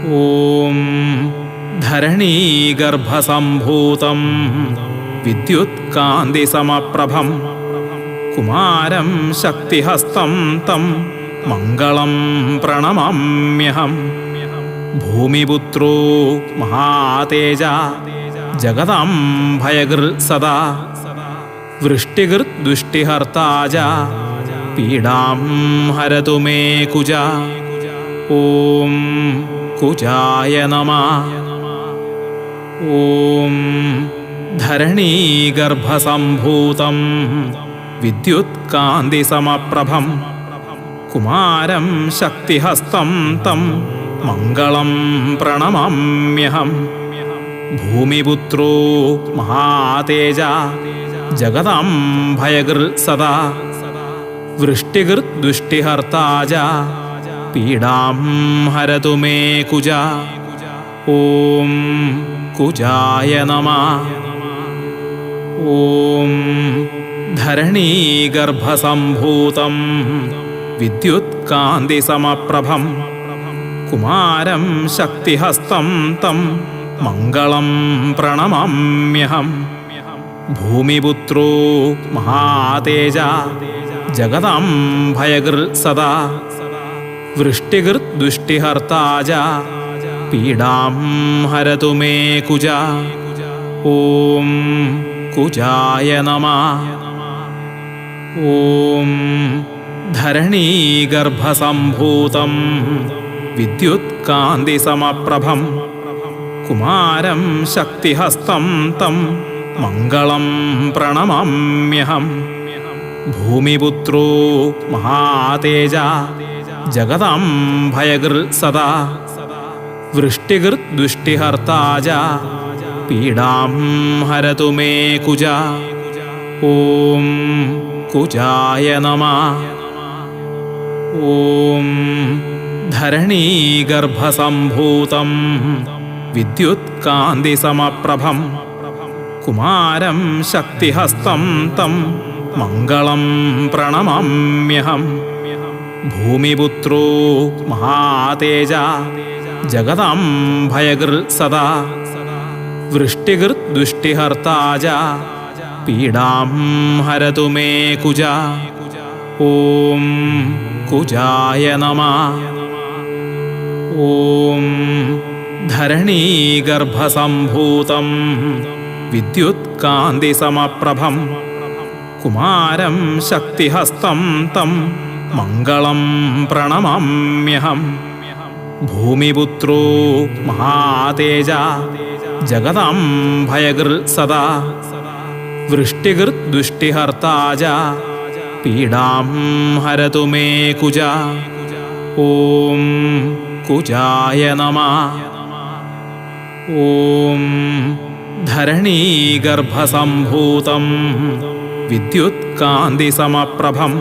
ഓം ധരണീഗർഭസംഭൂതം വിദ്യുത്കാന്തിസമപ്രഭം കുമാരം ശക്തിഹസ്തം തം മംഗളം പ്രണമാമ്യഹം. ഭൂമിപുത്രോ മഹാതേജ ജഗദാംഭയകൃ സദാ വൃഷ്ടികൃദ്ദുഷ്ടിഹർത്താജ പീഡാം ഹരതു മേ കുജ. ഓം കുജായ നമഃ. ഓം ധരണീഗർഭസംഭൂതം വിദ്യുത്കാന്തിസമപ്രഭം കുമാരം ശക്തിഹസ്തം തം മംഗളം പ്രണമാമ്യഹം. ഭൂമിപുത്രോ മഹാതേജ ജഗദാംഭയകൃ സദാ വൃഷ്ടികൃദ്ദുഷ്ടിഹർത്താജ പീഡാം ഹരതു മേ കുജ. ഓം കുജായ നമഃ. ഓം ധരണീഗർഭസംഭൂതം വിദ്യുത്കാന്തിസമപ്രഭം കുമാരം ശക്തിഹസ്തം തം മംഗളം പ്രണമാമ്യഹം. ഭൂമിപുത്രോ മഹാതേജ ജഗദാംഭയകൃ സദാ വൃഷ്ടികൃദ്ദുഷ്ടിഹർത്താജ പീഡാം ഹരതു മേ കുജ. ഓം കുജായ നമഃ. ഓം ധരണീഗർഭസംഭൂതം വിദ്യുത്കാന്തിസമപ്രഭം കുമാരം ശക്തിഹസ്തം തം മംഗളം പ്രണമാമ്യഹം. ഭൂമിപുത്രോ മഹാതേജ ജഗദാംഭയകൃ സദാ വൃഷ്ടികൃദ്ദുഷ്ടിഹർത്താജ പീഡാം ഹരതു മേ കുജ. ഓം കുജായ നമഃ. ഓം ധരണീഗർഭസംഭൂതം വിദ്യുത്കാന്തിസമപ്രഭം കുമാരം ശക്തിഹസ്തം തം മംഗളം പ്രണമാമ്യഹം. ഭൂമിപുത്രോ മഹാതേജ ജഗദാംഭയകൃ സദാ വൃഷ്ടികൃദ്ദുഷ്ടിഹർത്താജ പീഡാം ഹരതു മേ കുജ. ഓം കുജായ നമഃ. ഓം ധരണീഗർഭസംഭൂതം വിദ്യുത്കാന്തിസമപ്രഭം കുമാരം ശക്തിഹസ്തം തം മംഗളം പ്രണമാമ്യഹം. ഭൂമിപുത്രോ മഹാതേജ ജഗദാംഭയകൃ സദാ വൃഷ്ടികൃദ്ദുഷ്ടിഹർത്താജ പീഡാം ഹരതു മേ കുജ. ഓം കുജായ നമഃ. ഓം ധരണീഗർഭസംഭൂതം വിദ്യുത്കാന്തിസമപ്രഭം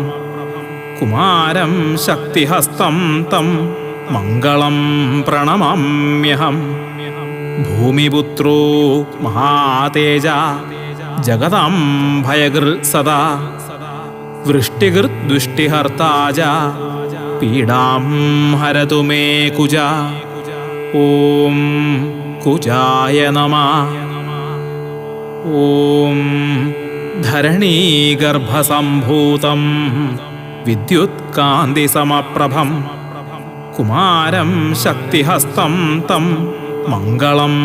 കുമാരം ശക്തിഹസ്തം തം മംഗളം പ്രണമാമ്യഹം. ഭൂമിപുത്രോ മഹാതേജ ജഗദാംഭയകൃ സദാ വൃഷ്ടികൃദ്ദുഷ്ടിഹർത്താജ പീഡാം ഹരതു മേ കുജ. ഓം കുജായ നമഃ. ഓം ധരണീഗർഭസംഭൂതം വിദ്യുത്കാന്തിസമപ്രഭം കുമാരം ശക്തിഹസ്തം തം മംഗളം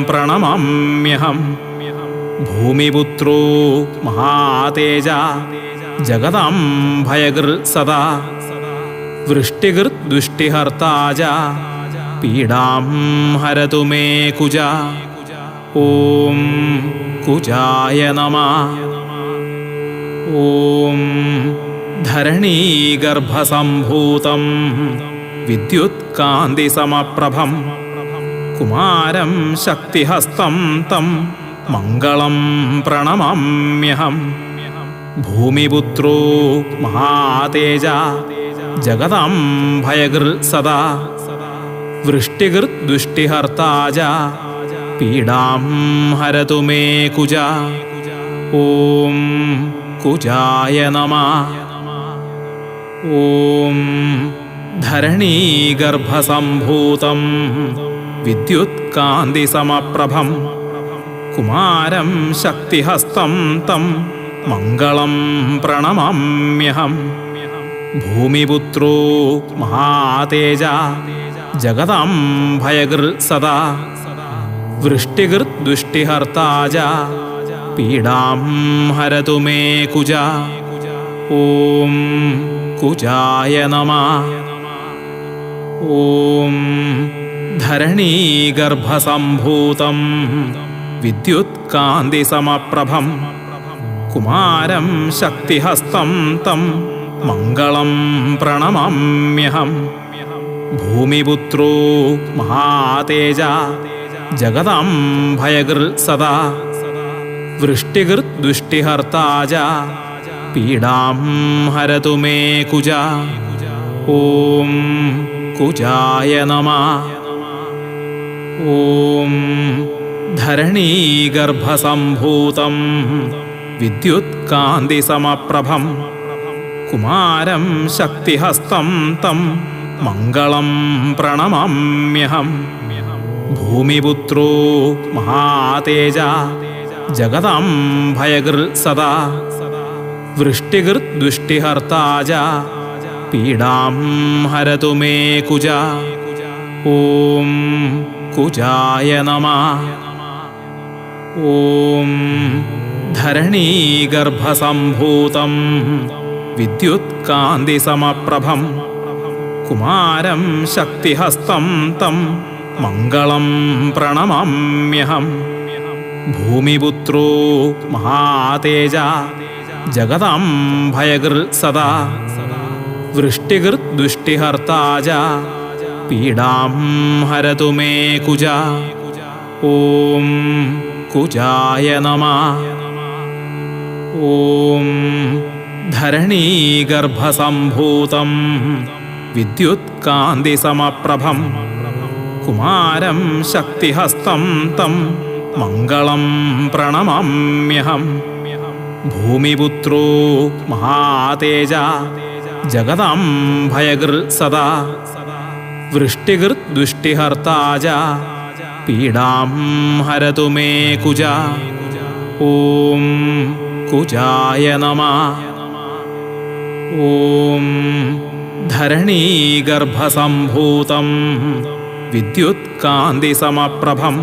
പ്രണമാമ്യഹം. ഭൂമിപുത്രോ മഹാതേജ ജഗദാംഭയകൃ സദാ വൃഷ്ടികൃദ്ദുഷ്ടിഹർത്താജ പീഡാം ഹരതു മേ കുജ. ഓം കുജായ നമഃ. ഓം ധരണീഗർഭസംഭൂതം വിദ്യുത്കാന്തിസമപ്രഭം കുമാരം ശക്തിഹസ്തം തം മംഗളം പ്രണമാമ്യഹം. ഭൂമിപുത്രോ മഹാതേജ ജഗദാംഭയകൃ സദാ വൃഷ്ടികൃദ്ദുഷ്ടിഹർത്താജ പീഡാം ഹരതു മേ കുജ. ഓം കുജായ നമഃ. ഓം ധരണീഗർഭസംഭൂതം വിദ്യുത്കാന്തിസമപ്രഭം കുമാരം ശക്തിഹസ്തം തം മംഗളം പ്രണമാമ്യഹം. ഭൂമിപുത്രോ മഹാതേജ ജഗദാംഭയകൃ സദാ വൃഷ്ടികൃദ്ദുഷ്ടിഹർത്താജ പീഡാം ഹരതു മേ കുജ. ഓം കുജായ നമഃ. ഓം ധരണീഗർഭസംഭൂതം വിദ്യുത്കാന്തിസമപ്രഭം കുമാരം ശക്തിഹസ്തം തം മംഗളം പ്രണമാമ്യഹം. ഭൂമിപുത്രോ മഹാതേജ ജഗദാംഭയകൃ സദാ വൃഷ്ടികൃദ്ദുഷ്ടിഹർത്താജ പീഡാം ഹരതു മേ കുജ. ഓം കുജായ നമഃ. ഓം ധരണീഗർഭസംഭൂതം വിദ്യുത്കാന്തിസമപ്രഭം കുമാരം ശക്തിഹസ്തം തം മംഗളം പ്രണമാമ്യഹം. ഭൂമിപുത്രോ മഹാതേജ ജഗദാംഭയകൃ സദാ വൃഷ്ടികൃദ്ദുഷ്ടിഹർത്താജ പീഡാം ഹരതു മേ കുജ. ഓം കുജായ നമഃ. ഓം ധരണീഗർഭസംഭൂതം വിദ്യുത്കാന്തിസമപ്രഭം കുമാരം ശക്തിഹസ്തം തം മംഗളം പ്രണമാമ്യഹം. ഭൂമിപുത്രോ മഹാതേജ ജഗദാംഭയകൃ സദാ വൃഷ്ടികൃദ്ദുഷ്ടിഹർത്താജ പീഡാം ഹരതു മേ കുജ. ഓം കുജായ നമഃ. ഓം ധരണീഗർഭസംഭൂതം വിദ്യുത്കാന്തിസമപ്രഭം കുമാരം ശക്തിഹസ്തം തം മംഗളം പ്രണമാമ്യഹം. ഭൂമിപുത്രോ മഹാതേജ ജഗദാംഭയകൃ സദാ വൃഷ്ടികൃദ്ദുഷ്ടിഹർത്താജ പീഡാം ഹരതു മേ കുജ. ഓം കുജായ നമഃ. ഓം ധരണീഗർഭസംഭൂതം വിദ്യുത്കാന്തിസമപ്രഭം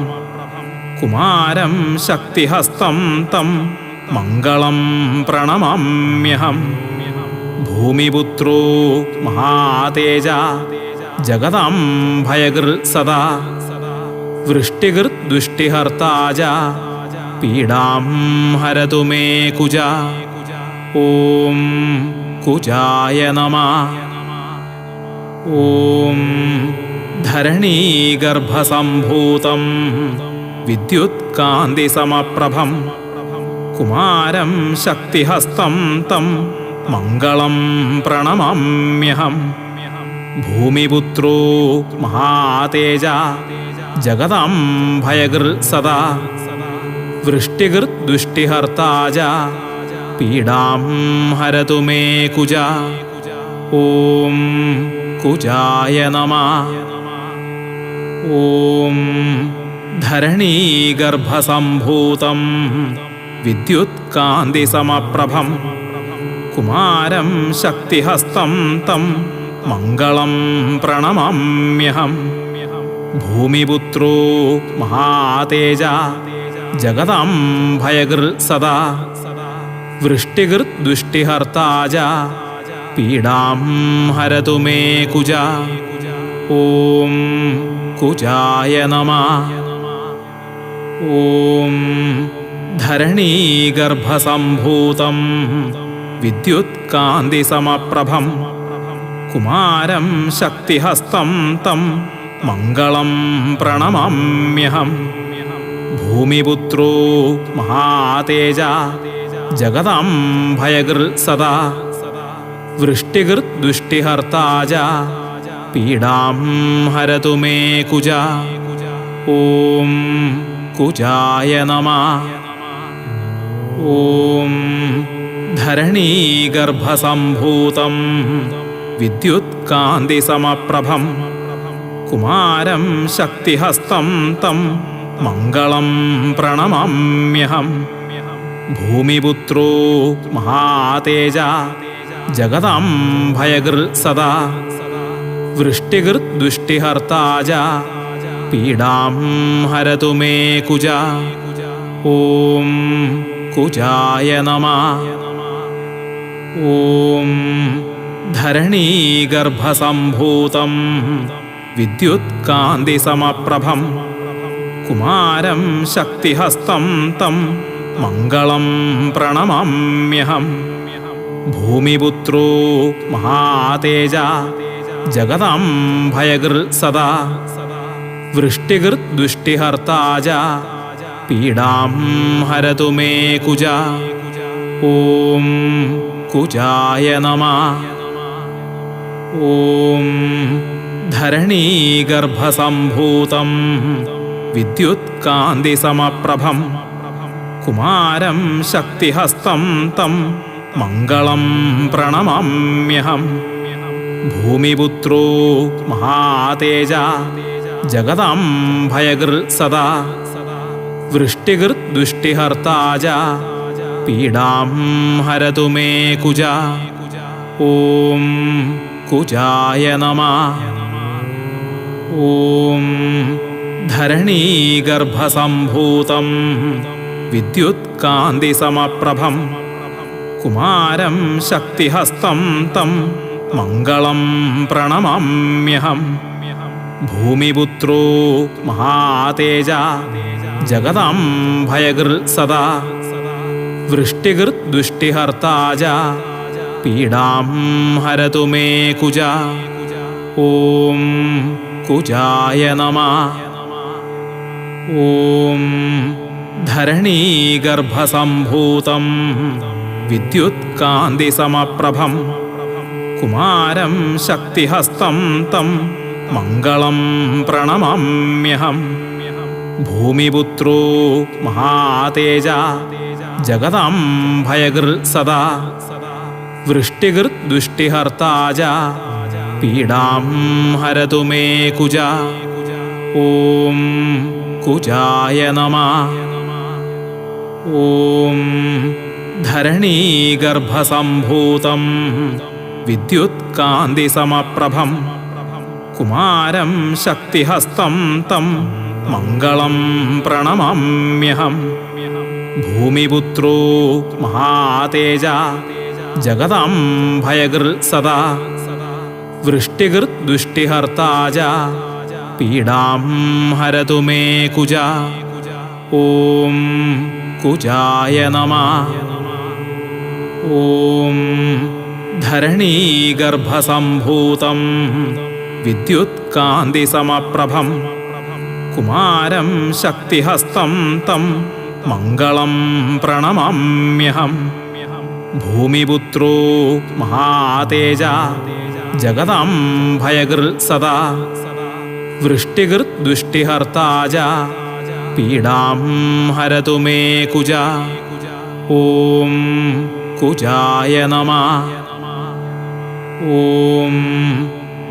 കുമാരം ശക്തിഹസ്തം തം മംഗളം പ്രണമാമ്യഹം. ഭൂമിപുത്രോ മഹാതേജ ജഗദാംഭയകൃ സദാ വൃഷ്ടികൃദ്ദുഷ്ടിഹർത്താജ പീഡാം ഹരതു മേ കുജ. ഓം കുജായ നമഃ. ഓം ധരണീഗർഭസംഭൂതം വിദ്യുത്കാന്തിസമപ്രഭം കുമാരം ശക്തിഹസ്തം തം മംഗളം പ്രണമാമ്യഹം. ഭൂമിപുത്രോ മഹാതേജ ജഗദാംഭയകൃ സദാ വൃഷ്ടികൃദ്ദുഷ്ടിഹർത്താജ പീഡാം ഹരതു മേ കുജ. ഓം കുജായ നമഃ. ഓം ധരണീഗർഭസംഭൂതം വിദ്യുത്കാന്തിസമപ്രഭം കുമാരം ശക്തിഹസ്തം തം മംഗളം പ്രണമാമ്യഹം. ഭൂമിപുത്രോ മഹാതേജ ജഗദാംഭയകൃ സദാ വൃഷ്ടികൃദ്ദുഷ്ടിഹർത്താജ പീഡാം ഹരതു മേ കുജ. ഓം കുജായ നമഃ. ഓം ധരണീഗർഭസംഭൂതം വിദ്യുത്കാന്തിസമപ്രഭം കുമാരം ശക്തിഹസ്തം തം മംഗളം പ്രണമാമ്യഹം. ഭൂമിപുത്രോ മഹാതേജ ജഗദാംഭയകൃ സദാ വൃഷ്ടികൃദ്ദുഷ്ടിഹർത്താജ പീഡാം ഹരതു മേ കുജ. ഓം കുജായ നമഃ. ഓം ധരണീഗർഭസംഭൂതം വിദ്യുത്കാന്തിസമപ്രഭം കുമാരം ശക്തിഹസ്തം തം മംഗളം പ്രണമാമ്യഹം. ഭൂമിപുത്രോ മഹാതേജ ജഗദാംഭയകൃ സദാ വൃഷ്ടികൃദ്ദുഷ്ടിഹർത്താജ പീഡാം ഹരതു മേ കുജ. ഓം കുജായ നമഃ. ഓം ധരണീഗർഭസംഭൂതം വിദ്യുത്കാന്തിസമപ്രഭം കുമാരം ശക്തിഹസ്തം തം മംഗളം പ്രണമാമ്യഹം. ഭൂമിപുത്രോ മഹാതേജ ജഗദാംഭയകൃ സദാ വൃഷ്ടികൃദ്ദുഷ്ടിഹർത്താജ പീഡാം ഹരതു മേ കുജ. ഓം കുജായ നമഃ. ഓം ധരണീഗർഭസംഭൂതം വിദ്യുത്കാന്തിസമപ്രഭം കുമാരം ശക്തിഹസ്തം തം മംഗളം പ്രണമാമ്യഹം. ഭൂമിപുത്രോ മഹാതേജ ജഗദാംഭയകൃ സദാ വൃഷ്ടികൃദ്ദുഷ്ടിഹർത്താജ പീഡാം ഹരതു മേ കുജ. ഓം കുജായ നമഃ. ഓം ധരണീഗർഭസംഭൂതം വിദ്യുത്കാന്തിസമപ്രഭം കുമാരം ശക്തിഹസ്തം തം മംഗളം പ്രണമാമ്യഹം. ഭൂമിപുത്രോ മഹാതേജ ജഗദാംഭയകൃ സദാ വൃഷ്ടികൃദ്ദുഷ്ടിഹർത്താജ പീഡാം ഹരതു മേ കുജ. ഓം കുജായ നമഃ. ഓം ധരണീഗർഭസംഭൂതം വിദ്യുത്കാന്തിസമപ്രഭം കുമാരം ശക്തിഹസ്തം തം മംഗളം പ്രണമാമ്യഹം. ഭൂമിപുത്രോ മഹാതേജ ജഗദാംഭയകൃ സദാ വൃഷ്ടികൃദ്ദുഷ്ടിഹർത്താജ പീഡാം ഹരതു മേ കുജ. ഓം കുജായ നമഃ. ഓം ധരണീഗർഭസംഭൂതം വിദ്യുത്കാന്തിസമപ്രഭം കുമാരം ശക്തിഹസ്തം തം മംഗളം പ്രണമാമ്യഹം. ഭൂമിപുത്രോ മഹാതേജ ജഗദാംഭയകൃ സദാ വൃഷ്ടികൃദ്ദുഷ്ടിഹർത്താജ പീഡാം ഹരതു മേ കുജ. ഓം കുജായ നമഃ. ഓം ധരണീഗർഭസംഭൂതം വിദ്യുത്കാന്തിസമപ്രഭം കുമാരം ശക്തിഹസ്തം തം മംഗളം പ്രണമാമ്യഹം. ഭൂമിപുത്രോ മഹാതേജ ജഗദാംഭയകൃ സദാ വൃഷ്ടികൃദ്ദുഷ്ടിഹർത്താജ പീഡാം ഹരതു മേ കുജ. ഓം കുജായ നമഃ. ഓം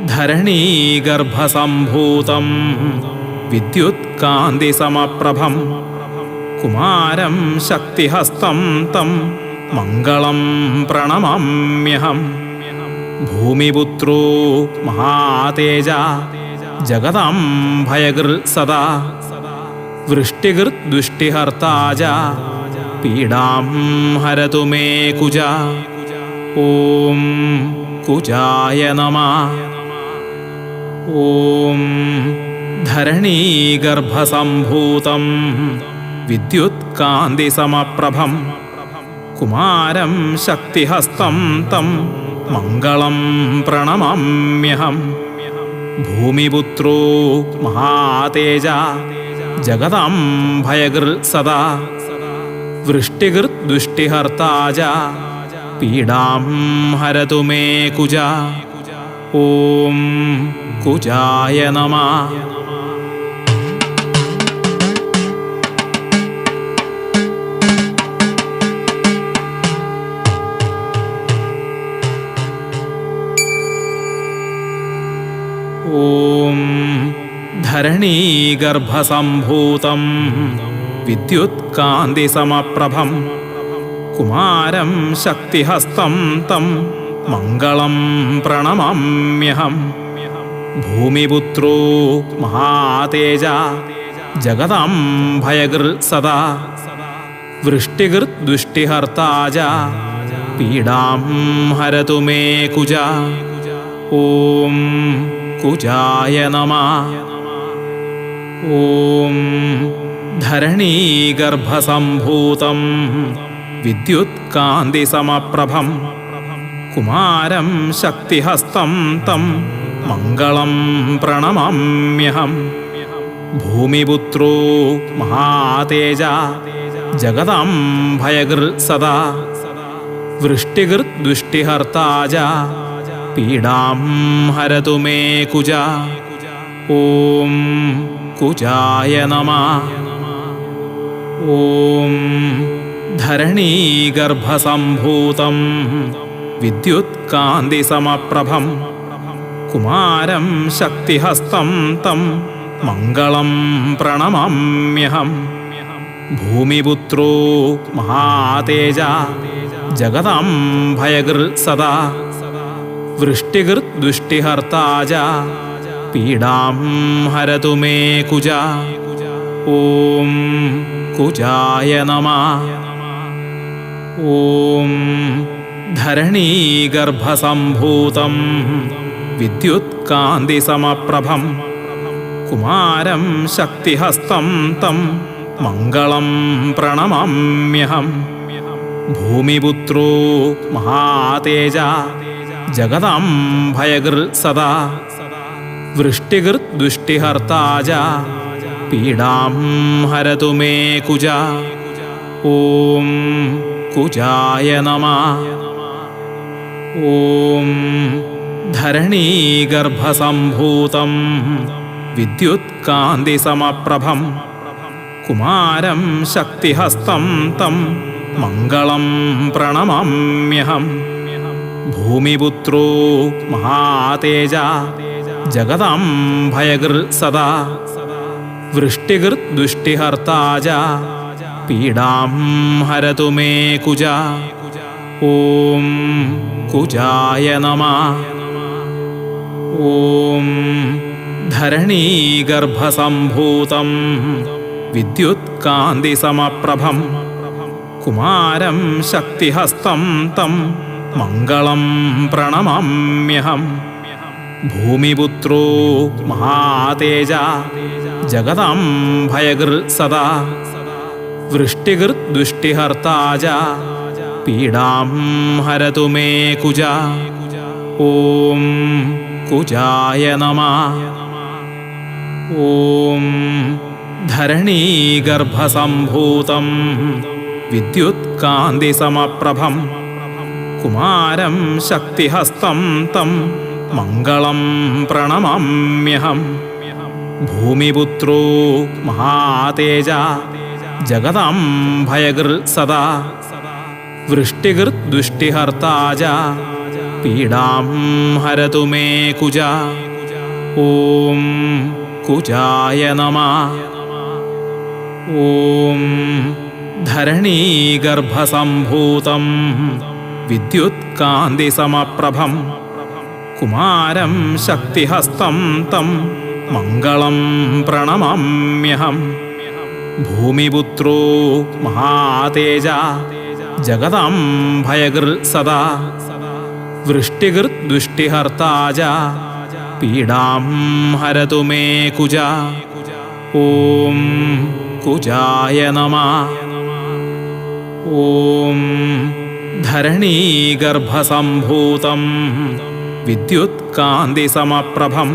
ധരണീഗർഭസംഭൂതം വിദ്യുത്കാന്തിസമപ്രഭം കുമാരം ശക്തിഹസ്തം തം മംഗളം പ്രണമാമ്യഹം. ഭൂമിപുത്രോ മഹാതേജ ജഗദാംഭയകൃ സദാ വൃഷ്ടികൃദ്ദുഷ്ടിഹർത്താജ പീഡാം ഹരതു മേ കുജ. ഓം കുജായ നമഃ. ഓം ധരണീഗർഭസംഭൂതം വിദ്യുത്കാന്തിസമപ്രഭം കുമാരം ശക്തിഹസ്തം തം മംഗളം പ്രണമാമ്യഹം. ഭൂമിപുത്രോ മഹാതേജ ജഗദാംഭയകൃ സദാ വൃഷ്ടികൃദ്ദുഷ്ടിഹർത്താജ പീഡാം ഹരതു മേ കുജ. ഓം കുജായ നമഃ. ധരണീഗർഭസംഭൂതം വിദ്യുത്കാന്തിസമപ്രഭം കുമാരം ശക്തിഹസ്തം തം മംഗളം പ്രണമാമ്യഹം. ഭൂമിപുത്രോ മഹാതേജ ജഗദാംഭയകൃ സദാ വൃഷ്ടികൃദ്ദുഷ്ടിഹർത്താ ച പീഡാം ഹരതു മേ കുജ. ഓം കുജായ നമഃ. ഓം ധരണീഗർഭസംഭൂതം വിദ്യുത്കാന്തിസമപ്രഭം കുമാരം ശക്തിഹസ്തം തം മംഗളം പ്രണമാമ്യഹം. ഭൂമിപുത്രോ മഹാതേജ ജഗദാംഭയകൃ സദാ വൃഷ്ടികൃദ്ദുഷ്ടിഹർത്താ ച പീഡാം ഹരതു മേ കുജ. ഓം കുജായ നമഃ. ഓം ധരണീഗർഭസംഭൂതം വിദ്യുത്കാന്തിസമപ്രഭം കുമാരം ശക്തിഹസ്തം തം മംഗളം പ്രണമാമ്യഹം. ഭൂമിപുത്രോ മഹാതേജ ജഗദാംഭയകൃ സദാ വൃഷ്ടികൃദ്ദുഷ്ടിഹർത്താ ച പീഡാം ഹരതു മേ കുജ. ഓം കുജായ നമഃ. ഓം ധരണീഗർഭസംഭൂതം വിദ്യുത്കാന്തിസമപ്രഭം കുമാരം ശക്തിഹസ്തം തം മംഗളം പ്രണമാമ്യഹം. ഭൂമിപുത്രോ മഹാതേജ ജഗദാംഭയകൃ സദാ വൃഷ്ടികൃദ്ദുഷ്ടിഹർത്താ ച പീഡാം ഹരതു മേ കുജ. ഓം കുജായ നമഃ. ഓം ധരണീഗർഭസംഭൂതം വിദ്യുത്കാന്തിസമപ്രഭം കുമാരം ശക്തിഹസ്തം തം മംഗളം പ്രണമാമ്യഹം. ഭൂമിപുത്രോ മഹാതേജ ജഗദാംഭയകൃ സദാ വൃഷ്ടികൃദ്ദുഷ്ടിഹർത്താ ച പീഡാം ഹരതു മേ കുജ. ഓം കുജായ നമഃ. ഓം ധരണീഗർഭസംഭൂതം വിദ്യുത്കാന്തിസമപ്രഭം കുമാരം ശക്തിഹസ്തം തം മംഗളം പ്രണമാമ്യഹം. ഭൂമിപുത്രോ മഹാതേജ ജഗദാംഭയകൃ സദാ വൃഷ്ടികൃദ്ദുഷ്ടിഹർത്താ ച പീഡാം ഹരതു മേ കുജ. ഓം കുജായ നമഃ. ഓം ധരണീഗർഭസംഭൂതം വിദ്യുത്കാന്തിസമപ്രഭം കുമാരം ശക്തിഹസ്തം തം മംഗളം പ്രണമാമ്യഹം. ഭൂമിപുത്രോ മഹാതേജ ജഗദാംഭയകൃ സദാ വൃഷ്ടികൃദ്ദുഷ്ടിഹർത്താ ച പീഡാം ഹരതു മേ കുജ. ഓം കുജായ നമഃ. ഓം ധരണീഗർഭസംഭൂതം വിദ്യുത്കാന്തിസമപ്രഭം കുമാരം ശക്തിഹസ്തം തം മംഗളം പ്രണമാമ്യഹം. ഭൂമിപുത്രോ മഹാതേജ ജഗദാംഭയകൃ സദാ വൃഷ്ടികൃദ്ദുഷ്ടിഹർത്താ ച പീഡാം ഹരതു മേ കുജ. ഓം കുജായ നമഃ. ഓം ധരണീഗർഭസംഭൂതം വിദ്യുത്കാന്തിസമപ്രഭം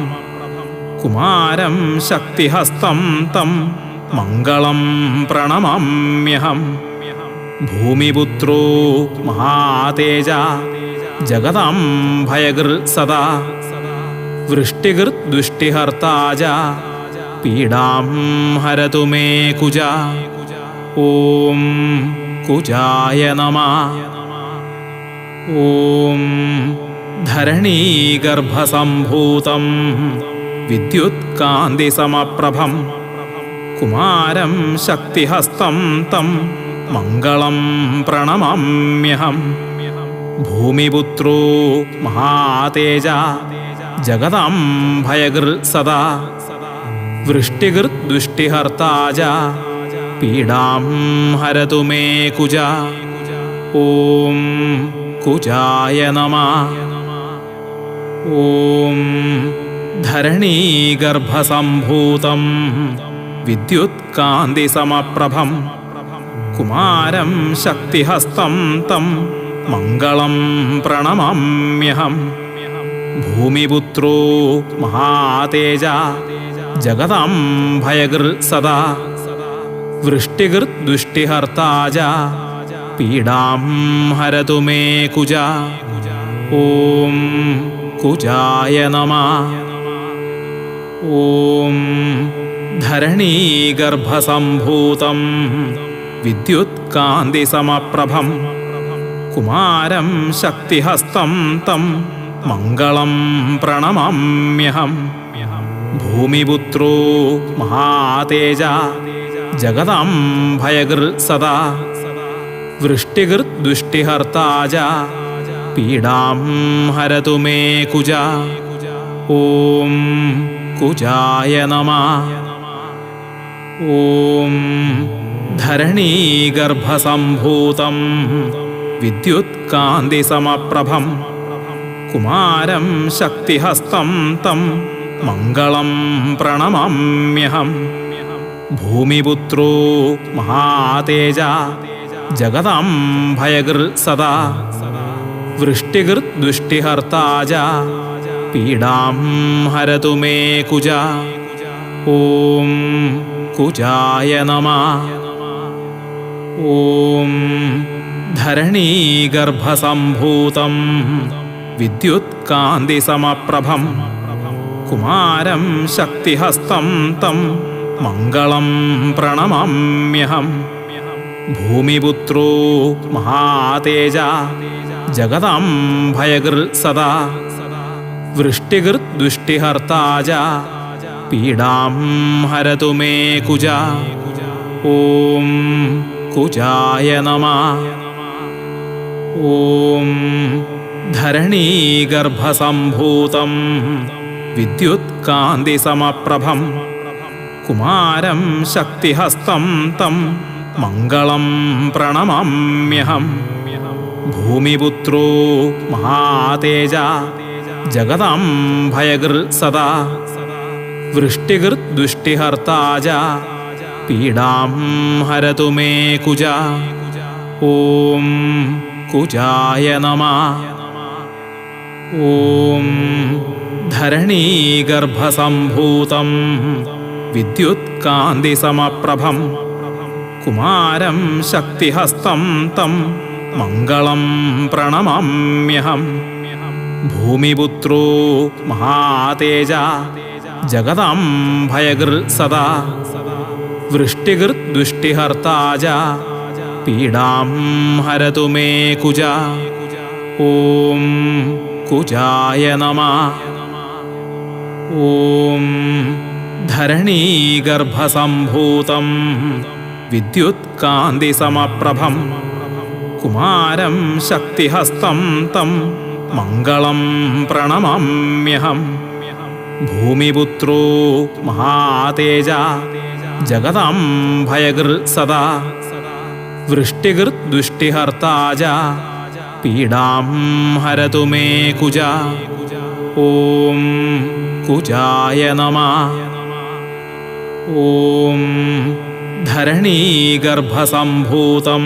കുമാരം ശക്തിഹസ്തം തം മംഗളം പ്രണമാമ്യഹം. ഭൂമിപുത്രോ മഹാതേജ ജഗദാംഭയകൃ സദാ വൃഷ്ടികൃദ്ദുഷ്ടിഹർത്താ ച പീഡാം ഹരതു മേ കുജ. ഓം കുജായ നമഃ. ഓം ധരണീഗർഭസംഭൂതം വിദ്യുത്കാന്തിസമപ്രഭം കുമാരം ശക്തിഹസ്തം തം മംഗളം പ്രണമാമ്യഹം. ഭൂമിപുത്രോ മഹാതേജ ജഗദാംഭയകൃ സദാ വൃഷ്ടികൃദ്ദുഷ്ടിഹർത്താജ പീഡാം ഹരതു മേ കുജ. ഓം കുജായ നമഃ. ഓം ധരണീഗർഭസംഭൂതം വിദ്യുത്കാന്തിസമപ്രഭം കുമാരം ശക്തിഹസ്തം തം മംഗളം പ്രണമാമ്യഹം. ഭൂമിപുത്രോ മഹാതേജ ജഗദാംഭയകൃ സദാ വൃഷ്ടികൃദ്ദുഷ്ടിഹർത്താജ പീഡാം ഹരതു മേ കുജ. ഓം കുജായ നമഃ. ഓം ധരണീഗർഭസംഭൂതം വിദ്യുത്കാന്തിസമപ്രഭം കുമാരം ശക്തിഹസ്തം തം മംഗളം പ്രണമാമ്യഹം. ഭൂമിപുത്രോ മഹാതേജ ജഗദാംഭയകൃ സദാ വൃഷ്ടികൃദ്ദുഷ്ടിഹർത്താജ പീഡാം ഹരതു മേ കുജ. ഓം കുജായ നമഃ. ഓം ധരണീഗർഭസംഭൂതം വിദ്യുത്കാന്തിസമപ്രഭം കുമാരം ശക്തിഹസ്തം തം മംഗളം പ്രണമാമ്യഹം. ഭൂമിപുത്രോ മഹാതേജ ജഗദാംഭയകൃ സദാ വൃഷ്ടികൃദ്ദുഷ്ടിഹർത്താജ പീഡാം ഹരതു മേ കുജ. ഓം കുജായ നമഃ. ഓം ധരണീഗർഭസംഭൂതം വിദ്യുത്കാന്തിസമപ്രഭം കുമാരം ശക്തിഹസ്തം തം മംഗളം പ്രണമാമ്യഹം. ഭൂമിപുത്രോ മഹാതേജ ജഗദാംഭയകൃ സദാ വൃഷ്ടികൃദ്ദുഷ്ടിഹർത്താജ പീഡാം ഹരതു മേ കുജ. ഓം കുജായ നമഃ. ഓം ധരണീഗർഭസംഭൂതം വിദ്യുത്കാന്തിസമപ്രഭം കുമാരം ശക്തിഹസ്തം തം മംഗളം പ്രണമാമ്യഹം. ഭൂമിപുത്രോ മഹാതേജ ജഗദാംഭയകൃ സദാ വൃഷ്ടികൃദ്ദുഷ്ടിഹർത്താജ പീഡാം ഹരതു മേ കുജ. ഓം കുജായ നമഃ. ഓം ധരണീഗർഭസംഭൂതം വിദ്യുത്കാന്തിസമപ്രഭം കുമാരം ശക്തിഹസ്തം തം മംഗളം പ്രണമാമ്യഹം. ഭൂമിപുത്രോ മഹാതേജ ജഗദാംഭയകൃ സദാ വൃഷ്ടികൃദ്ദുഷ്ടിഹർത്താജ പീഡാം ഹരതു മേ കുജ. ഓം കുജായ നമഃ. ഓം ധരണീഗർഭസംഭൂതം വിദ്യുത്കാന്തിസമപ്രഭം കുമാരം ശക്തിഹസ്തം തം മംഗളം പ്രണമാമ്യഹം. ഭൂമിപുത്രോ മഹാതേജ ജഗദാംഭയകൃ സദാ വൃഷ്ടികൃദ്ദുഷ്ടിഹർത്താജ പീഡാം ഹരതു മേ കുജ. ഓം കുജായ നമഃ. ഓം ധരണീഗർഭസംഭൂതം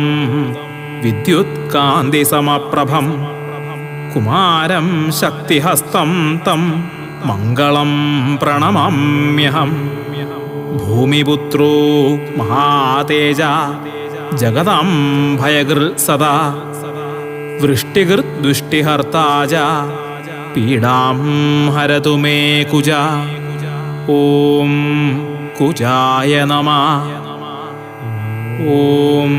വിദ്യുത്കാന്തിസമപ്രഭം കുമാരം ശക്തിഹസ്തം തം മംഗളം പ്രണമാമ്യഹം. ഭൂമിപുത്രോ മഹാതേജ ജഗദാംഭയകൃ സദാ വൃഷ്ടികൃദ്ദുഷ്ടിഹർത്താജ പീഡാം ഹരതു മേ കുജ. ഓം കുജായ നമഃ. ഓം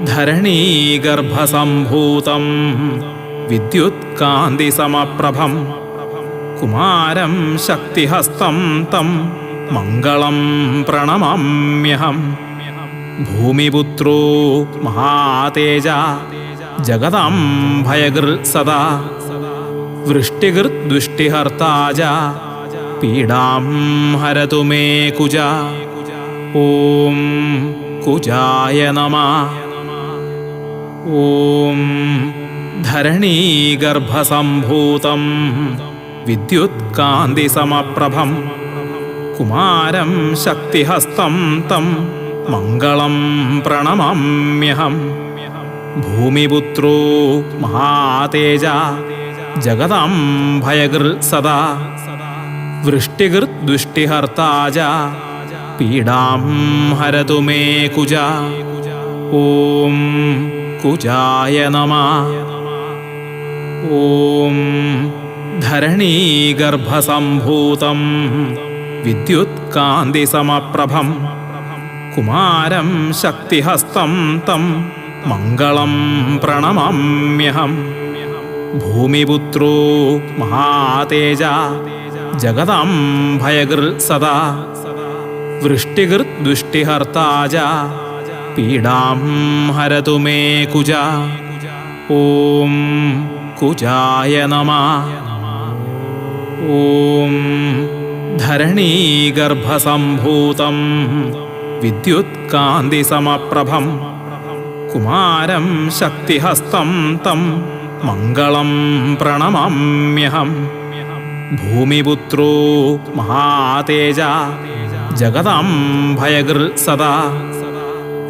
ധരണീഗർഭസംഭൂതം വിദ്യുത്കാന്തിസമപ്രഭം കുമാരം ശക്തിഹസ്തം തം മംഗളം പ്രണമാമ്യഹം. ഭൂമിപുത്രോ മഹാതേജ ജഗതാം ഭയകൃ സദാ. വൃഷ്ടികൃദ്ദുഷ്ടിഹർത്താജ പീഡാം ഹരതു മേ കുജ. ഓം കുജായ നമഃ. ഓം ധരണീഗർഭസംഭൂതം വിദ്യുത്കാന്തിസമപ്രഭം കുമാരം ശക്തിഹസ്തം തം മംഗളം പ്രണമാമ്യഹം. ഭൂമിപുത്രോ മഹാതേജ ജഗതാം ഭയകൃ സദാ. വൃഷ്ടികൃദ്ദുഷ്ടിഹർത്താജ പീഡാം ഹരതു മേ കുജ. ഓം കുജായ നമഃ. ഓം ധരണീഗർഭസംഭൂതം വിദ്യുത്കാന്തിസമപ്രഭം കുമാരം ശക്തിഹസ്തം തം മംഗളം പ്രണമാമ്യഹം. ഭൂമിപുത്രോ മഹാതേജ ജഗതാം ഭയകൃ സദാ. വൃഷ്ടികൃദ്ദുഷ്ടിഹർത്താജ പീഡാം ഹരതു മേ കുജ. ഓം കുജായ നമഃ. ഓം ധരണീഗർഭസംഭൂതം വിദ്യുത്കാന്തിസമപ്രഭം കുമാരം ശക്തിഹസ്തം തം മംഗളം പ്രണമാമ്യഹം. ഭൂമിപുത്രോ മഹാതേജ ജഗതാം ഭയകൃ സദാ.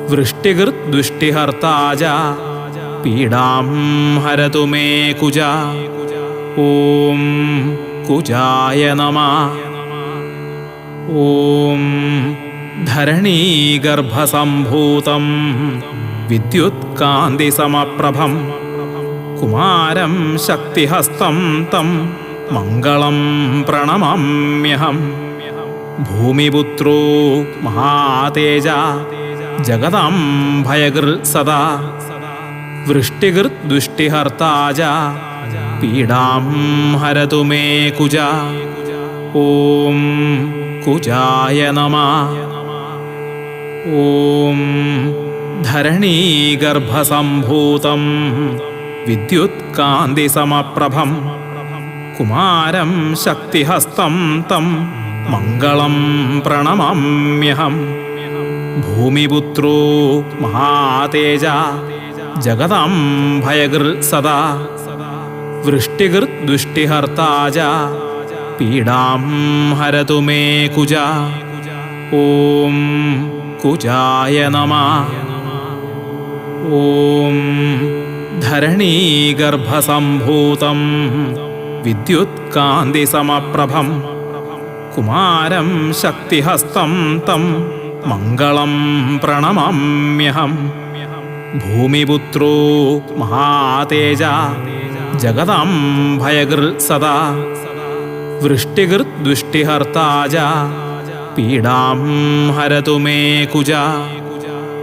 വൃഷ്ടികൃദ്ദുഷ്ടിഹർത്താജ പീഡാം ഹരതു മേ കുജ. ഓം കുജായ നമഃ. ഓം ധരണീഗർഭസംഭൂതം വിദ്യുത്കാന്തിസമപ്രഭം കുമാരം ശക്തിഹസ്തം തം മംഗളം പ്രണമാമ്യഹം. ഭൂമിപുത്രോ മഹാതേജ ജഗതാം ഭയകൃ സദാ. വൃഷ്ടികൃദ്ദുഷ്ടിഹർത്താജ പീഡാം ഹരതു മേ കുജ. ഓം കുജായ നമഃ. ഓം ധരണീഗർഭസംഭൂതം വിദ്യുത്കാന്തിസമപ്രഭം കുമാരം ശക്തിഹസ്തം തം മംഗളം പ്രണമാമ്യഹം. ഭൂമിപുത്രോ മഹാതേജ ജഗതാം ഭയകൃ സദാ. വൃഷ്ടികൃദ്ദുഷ്ടിഹർത്താജ പീഡാം ഹരതു മേ കുജ. ഓം കുജായ നമഃ. ഓം ധരണീഗർഭസംഭൂതം വിദ്യുത്കാന്തിസമപ്രഭം കുമാരം ശക്തിഹസ്തം തം മംഗളം പ്രണമാമ്യഹം. ഭൂമിപുത്രോ മഹാതേജ ജഗതാം ഭയകൃ സദാ. വൃഷ്ടികൃദ്ദുഷ്ടിഹർത്താജ പീഡാം ഹരതു മേ കുജ.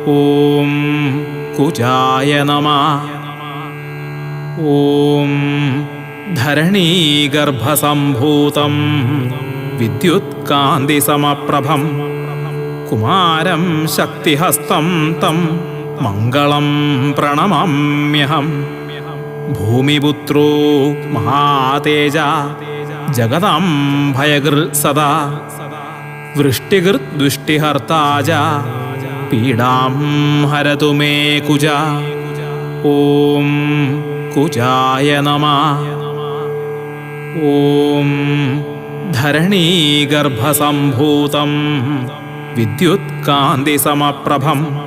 ഓം കുജായ നമഃ. ഓം ധരണീഗർഭസംഭൂതം വിദ്യുത്കാന്തിസമപ്രഭം കുമാരം ശക്തിഹസ്തം തം മംഗളം പ്രണമാമ്യഹം. ഭൂമിപുത്രോ മഹാതേജ ജഗതാം ഭയകൃ സദാ. വൃഷ്ടികൃദ്ദുഷ്ടിഹർത്താജ പീഡാം ഹരതു മേ കുജ. ഓം കുജായ നമഃ. ഓം ധരണീഗർഭസംഭൂതം വിദ്യുത്കാന്തിസമപ്രഭം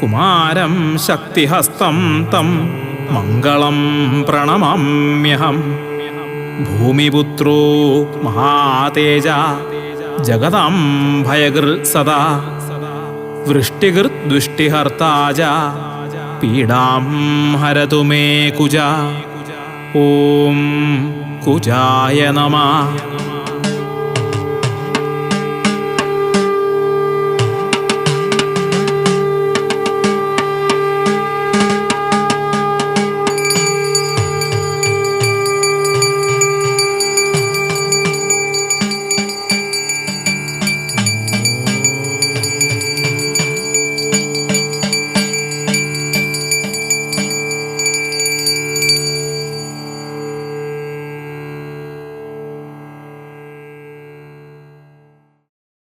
കുമാരം ശക്തിഹസ്തം തം മംഗളം പ്രണമാമ്യഹം. ഭൂമിപുത്രോ മഹാതേജ ജഗതാം ഭയകൃ സദാ. വൃഷ്ടികൃദ്ദുഷ്ടിഹർത്താജ പീഡാം ഹരതു മേ കുജ. ഓം കുജായ നമഃ.